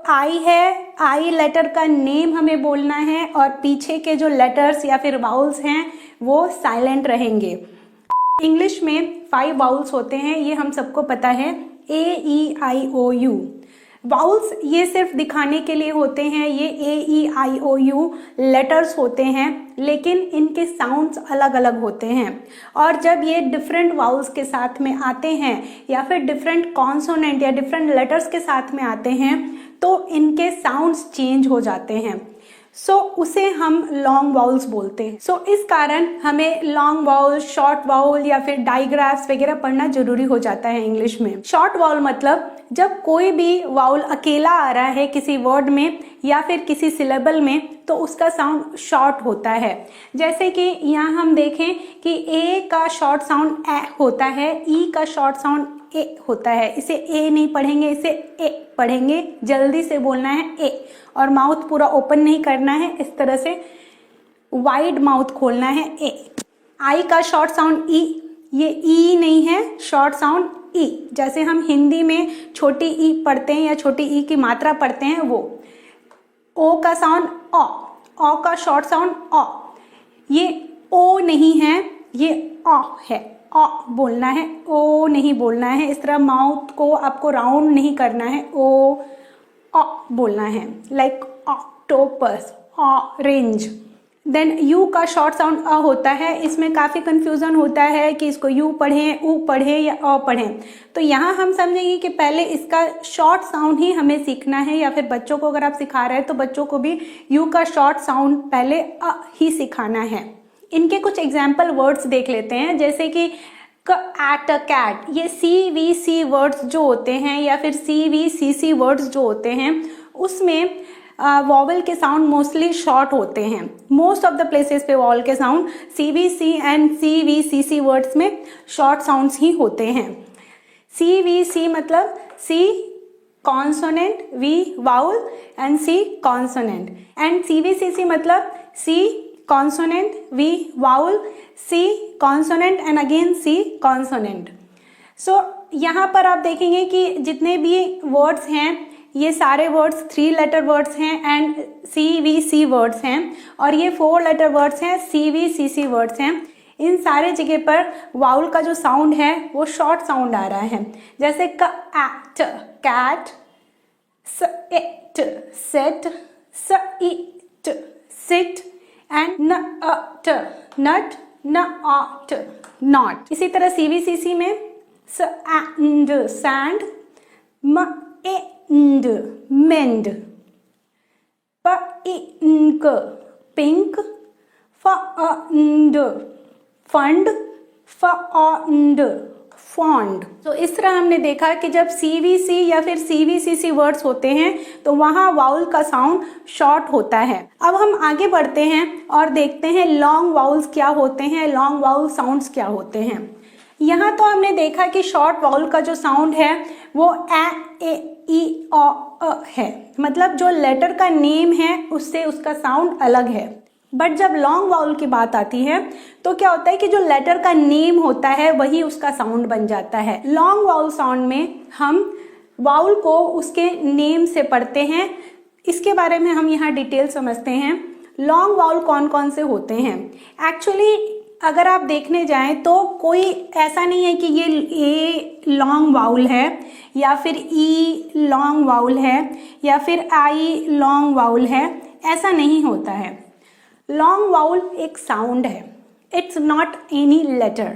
आई है, आई लेटर का नेम हमें बोलना है और पीछे के जो लेटर्स या फिर वाउल्स हैं वो साइलेंट रहेंगे। इंग्लिश में 5 वाउल्स होते हैं, ये हम सबको पता है, ए ई आई ओ यू। वाउल्स ये सिर्फ दिखाने के लिए होते हैं, ये ए ई आई ओ यू लेटर्स होते हैं, लेकिन इनके साउंड्स अलग अलग होते हैं। और जब ये डिफरेंट वाउल्स के साथ में आते हैं या फिर डिफरेंट कॉन्सोनेंट या डिफरेंट लेटर्स के साथ में आते हैं तो इनके साउंड्स चेंज हो जाते हैं। उसे हम लॉन्ग वाउल्स बोलते हैं। इस कारण हमें लॉन्ग वाउल, शॉर्ट वाउल या फिर डाइग्राफ्स वगैरह पढ़ना जरूरी हो जाता है इंग्लिश में। शॉर्ट वाउल मतलब जब कोई भी वाउल अकेला आ रहा है किसी वर्ड में या फिर किसी सिलेबल में तो उसका साउंड शॉर्ट होता है। जैसे कि यहाँ हम देखें कि ए का शॉर्ट साउंड ए होता है, ई का शॉर्ट साउंड ए होता है। इसे ए नहीं पढ़ेंगे, इसे ए पढ़ेंगे, जल्दी से बोलना है ए, और माउथ पूरा ओपन नहीं करना है, इस तरह से वाइड माउथ खोलना है ए। आई का शॉर्ट साउंड ई, ये ई नहीं है, शॉर्ट साउंड ई। जैसे हम हिंदी में छोटी ई पढ़ते हैं या छोटी ई की मात्रा पढ़ते हैं वो। ओ का साउंड ओ का शॉर्ट साउंड ओ, ये ओ नहीं है, ये ओ है, ओ बोलना है, ओ नहीं बोलना है। इस तरह माउथ को आपको राउंड नहीं करना है, ओ बोलना है, like octopus, orange. Then U का शॉर्ट साउंड अ होता है। इसमें काफ़ी कंफ्यूजन होता है कि इसको यू पढ़ें, ऊ पढ़ें या अ पढ़ें। तो यहाँ हम समझेंगे कि पहले इसका शॉर्ट साउंड ही हमें सीखना है, या फिर बच्चों को अगर आप सिखा रहे हैं तो बच्चों को भी यू का शॉर्ट साउंड पहले अ ही सिखाना है। इनके कुछ एग्जाम्पल वर्ड्स देख लेते हैं, जैसे कि एट अ कैट, ये सी वी सी वर्ड्स जो होते हैं या फिर सी वी सी सी वर्ड्स जो होते हैं उसमें वॉवल के साउंड मोस्टली शॉर्ट होते हैं। मोस्ट ऑफ द प्लेसेस पे वॉवल के sound C V C and C V C C words में शॉर्ट साउंड्स ही होते हैं। सी वी सी मतलब C consonant, V vowel and C consonant, and C V C C मतलब C consonant, V vowel, C consonant and again C consonant. यहाँ पर आप देखेंगे कि जितने भी वर्ड्स हैं ये सारे वर्ड्स 3 लेटर वर्ड्स हैं and C V C words हैं, और ये 4 लेटर वर्ड्स हैं, C V C C words हैं। इन सारे जगह पर वाउल का जो साउंड है वो शॉर्ट साउंड आ रहा है, जैसे cat, cat, set, set, seat, sit, and nut, nut, not, not. इसी तरह सीवीसीसी में sand, sand, mend, mend, pink, pink, fund, fund, fond, fond. तो इस तरह हमने देखा कि जब सीवीसी या फिर सीवीसीसी वर्ड्स होते हैं तो वहाँ वाउल का साउंड शॉर्ट होता है। अब हम आगे बढ़ते हैं और देखते हैं लॉन्ग वाउल्स क्या होते हैं, लॉन्ग वाउल साउंड्स क्या होते हैं। यहाँ तो हमने देखा कि शॉर्ट वाउल का जो साउंड है वो ए ई ओ है, मतलब जो लेटर का नेम है उससे उसका साउंड अलग है। बट जब लॉन्ग वाउल की बात आती है तो क्या होता है कि जो लेटर का नेम होता है वही उसका साउंड बन जाता है। लॉन्ग वाउल साउंड में हम वाउल को उसके नेम से पढ़ते हैं। इसके बारे में हम यहाँ डिटेल समझते हैं। लॉन्ग वाउल कौन कौन से होते हैं। एक्चुअली अगर आप देखने जाएं तो कोई ऐसा नहीं है कि ये ए लॉन्ग वाउल है या फिर ई लॉन्ग वाउल है या फिर आई लॉन्ग वाउल है, ऐसा नहीं होता है। लॉन्ग वाउल एक साउंड है, इट्स नॉट एनी लेटर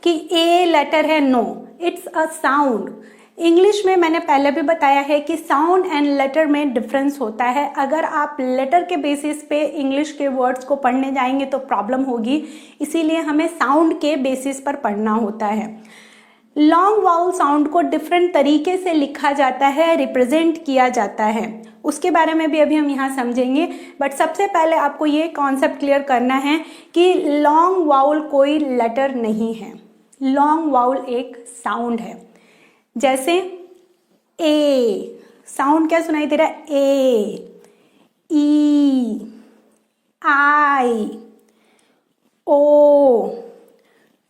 कि ए लेटर है, no, it's a sound. English में मैंने पहले भी बताया है कि साउंड एंड लेटर में डिफरेंस होता है। अगर आप लेटर के बेसिस पे इंग्लिश के वर्ड्स को पढ़ने जाएंगे तो प्रॉब्लम होगी, इसीलिए हमें साउंड के बेसिस पर पढ़ना होता है। लॉन्ग वाउल साउंड को डिफरेंट तरीके से लिखा जाता है, रिप्रेजेंट किया जाता है, उसके बारे में भी अभी हम यहाँ समझेंगे। बट सबसे पहले आपको ये कॉन्सेप्ट क्लियर करना है कि लॉन्ग वाउल कोई लेटर नहीं है, लॉन्ग वाउल एक साउंड है। जैसे ए साउंड क्या सुनाई दे रहा है, ए, ई, आई, ओ,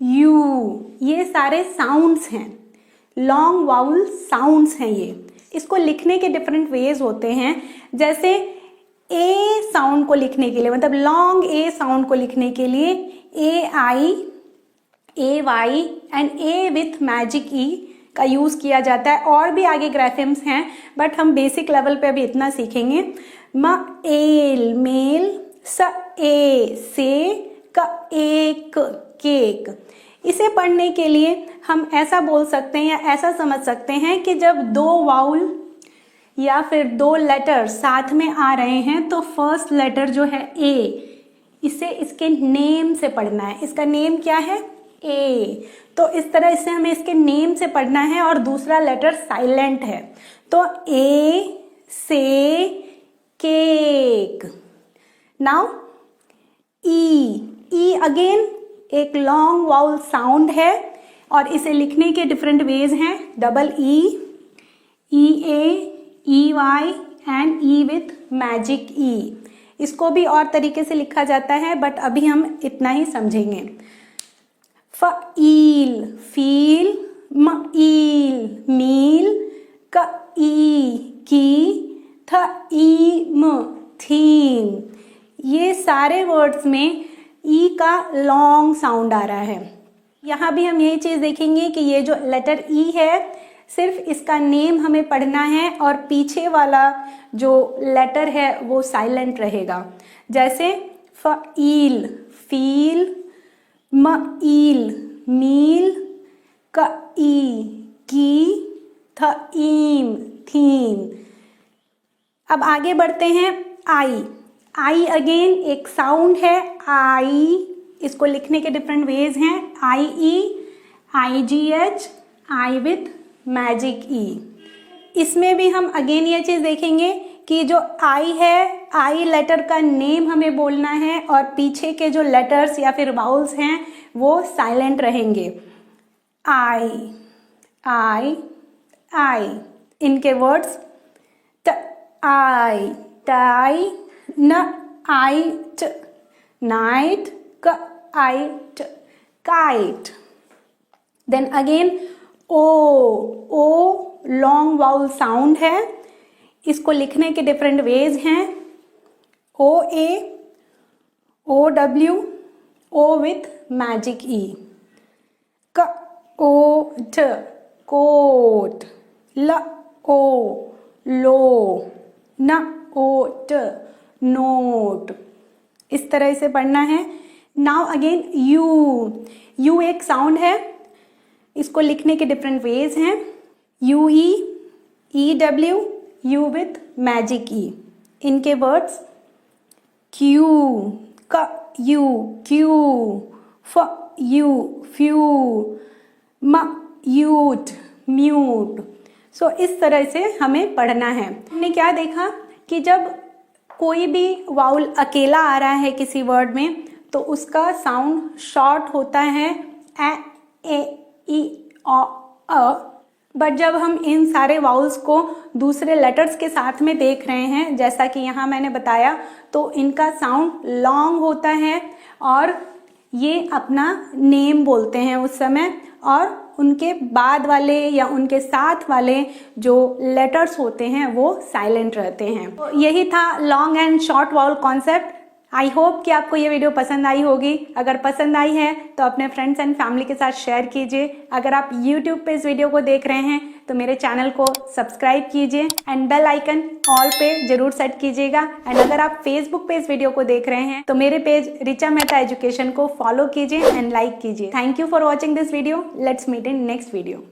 यू, ये सारे साउंड्स हैं, लॉन्ग वाउल साउंड्स हैं ये। इसको लिखने के डिफरेंट वेज होते हैं। जैसे ए साउंड को लिखने के लिए, मतलब लॉन्ग ए साउंड को लिखने के लिए A I, A Y and A with magic E का यूज किया जाता है। और भी आगे ग्राफेम्स हैं, बट हम बेसिक लेवल पे अभी इतना सीखेंगे। म एल मेल, स ए से, क एक केक। इसे पढ़ने के लिए हम ऐसा बोल सकते हैं या ऐसा समझ सकते हैं कि जब दो वाउल या फिर दो लेटर साथ में आ रहे हैं तो फर्स्ट लेटर जो है ए, इसे इसके नेम से पढ़ना है। इसका नेम क्या है? ए। तो इस तरह इसे हमें इसके नेम से पढ़ना है और दूसरा लेटर साइलेंट है। तो ए से केक। नाउ ई अगेन एक लॉन्ग वाउल साउंड है और इसे लिखने के डिफरेंट वेज हैं। Double E, A, E Y and E with magic E. इसको भी और तरीके से लिखा जाता है, बट अभी हम इतना ही समझेंगे। फील फील, मील मील, की थीम थीम। ये सारे वर्ड्स में ई का लॉन्ग साउंड आ रहा है। यहाँ भी हम यही चीज़ देखेंगे कि ये जो लेटर ई है सिर्फ इसका नेम हमें पढ़ना है और पीछे वाला जो लेटर है वो साइलेंट रहेगा। जैसे फील फील, मील मील, की थीम थीम। अब आगे बढ़ते हैं। आई अगेन एक साउंड है आई। इसको लिखने के डिफरेंट वेज हैं। I E, I G H, I with magic E. इसमें भी हम अगेन ये चीज़ देखेंगे कि जो आई है, आई लेटर का नेम हमें बोलना है और पीछे के जो लेटर्स या फिर वाउल्स हैं वो साइलेंट रहेंगे। आई आई आई। इनके वर्ड्स आई टाई, न आइट नाइट, आइट kite. Then again O long vowel sound है। इसको लिखने के डिफरेंट वेज हैं। O A, O W, O with magic E. Coat coat, ल ओ लो, न ओट नोट। इस तरह इसे पढ़ना है। नाउ अगेन यू एक साउंड है। इसको लिखने के डिफरेंट वेज हैं। U E W, U with magic E. इनके words cue, cue, few, mute mute. So इस तरह से हमें पढ़ना है। हमने क्या देखा कि जब कोई भी वाउल अकेला आ रहा है किसी वर्ड में तो उसका साउंड शॉर्ट होता है ए ई अ। बट जब हम इन सारे वाउल्स को दूसरे लेटर्स के साथ में देख रहे हैं, जैसा कि यहाँ मैंने बताया, तो इनका साउंड लॉन्ग होता है और ये अपना नेम बोलते हैं उस समय, और उनके बाद वाले या उनके साथ वाले जो लेटर्स होते हैं वो साइलेंट रहते हैं। तो यही था long and short vowel concept. I hope कि आपको ये वीडियो पसंद आई होगी। अगर पसंद आई है तो अपने फ्रेंड्स एंड फैमिली के साथ शेयर कीजिए। अगर आप यूट्यूब पे इस वीडियो को देख रहे हैं तो मेरे चैनल को सब्सक्राइब कीजिए एंड बेल आइकन ऑल पे जरूर सेट कीजिएगा। एंड अगर आप फेसबुक पे इस वीडियो को देख रहे हैं तो मेरे पेज रिचा मेहता एजुकेशन को फॉलो कीजिए एंड लाइक कीजिए। Thank you for watching this video. Let's meet in next video.